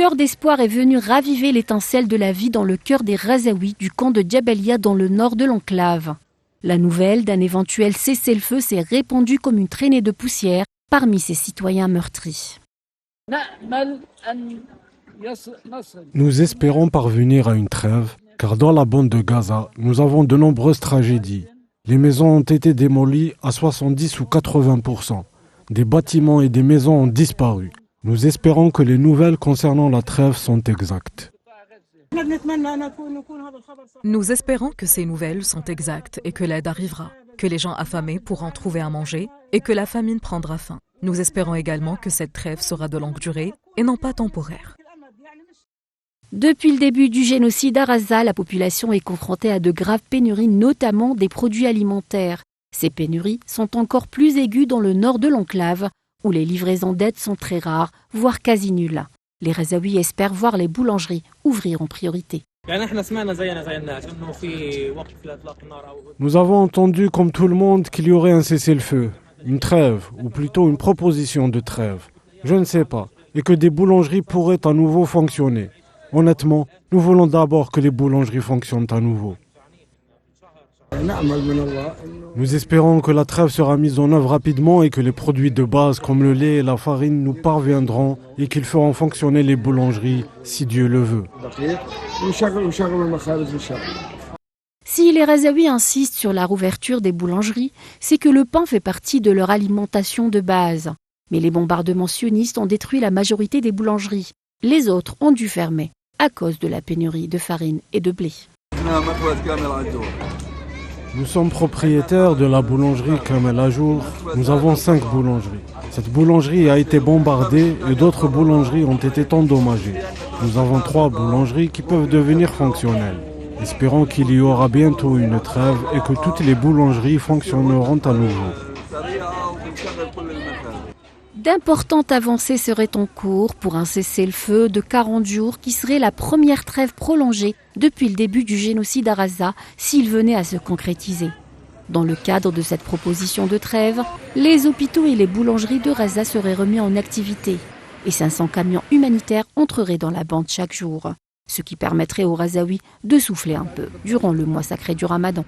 lueur d'espoir est venue raviver l'étincelle de la vie dans le cœur des Razaouis du camp de Djabalia dans le nord de l'enclave. La nouvelle d'un éventuel cessez-le-feu s'est répandue comme une traînée de poussière parmi ces citoyens meurtris. Nous espérons parvenir à une trêve, car dans la bande de Gaza, nous avons de nombreuses tragédies. Les maisons ont été démolies à 70 ou 80%. Des bâtiments et des maisons ont disparu. Nous espérons que les nouvelles concernant la trêve sont exactes. Nous espérons que ces nouvelles sont exactes et que l'aide arrivera, que les gens affamés pourront trouver à manger et que la famine prendra fin. Nous espérons également que cette trêve sera de longue durée et non pas temporaire. Depuis le début du génocide à Gaza, la population est confrontée à de graves pénuries, notamment des produits alimentaires. Ces pénuries sont encore plus aiguës dans le nord de l'enclave, où les livraisons d'aide sont très rares, voire quasi nulles. Les Razaouis espèrent voir les boulangeries ouvrir en priorité. Nous avons entendu, comme tout le monde, qu'il y aurait un cessez-le-feu, une trêve, ou plutôt une proposition de trêve. Je ne sais pas, et que des boulangeries pourraient à nouveau fonctionner. Honnêtement, nous voulons d'abord que les boulangeries fonctionnent à nouveau. Nous espérons que la trêve sera mise en œuvre rapidement et que les produits de base comme le lait et la farine nous parviendront et qu'ils feront fonctionner les boulangeries si Dieu le veut. Si les Razaouis insistent sur la rouverture des boulangeries, c'est que le pain fait partie de leur alimentation de base. Mais les bombardements sionistes ont détruit la majorité des boulangeries. Les autres ont dû fermer à cause de la pénurie de farine et de blé. Nous sommes propriétaires de la boulangerie Kamel Ajour. Nous avons 5 boulangeries. Cette boulangerie a été bombardée et d'autres boulangeries ont été endommagées. Nous avons 3 boulangeries qui peuvent devenir fonctionnelles. Espérons qu'il y aura bientôt une trêve et que toutes les boulangeries fonctionneront à nouveau. D'importantes avancées seraient en cours pour un cessez-le-feu de 40 jours qui serait la première trêve prolongée depuis le début du génocide à Gaza s'il venait à se concrétiser. Dans le cadre de cette proposition de trêve, les hôpitaux et les boulangeries de Gaza seraient remis en activité et 500 camions humanitaires entreraient dans la bande chaque jour, ce qui permettrait aux Razaouis de souffler un peu durant le mois sacré du Ramadan.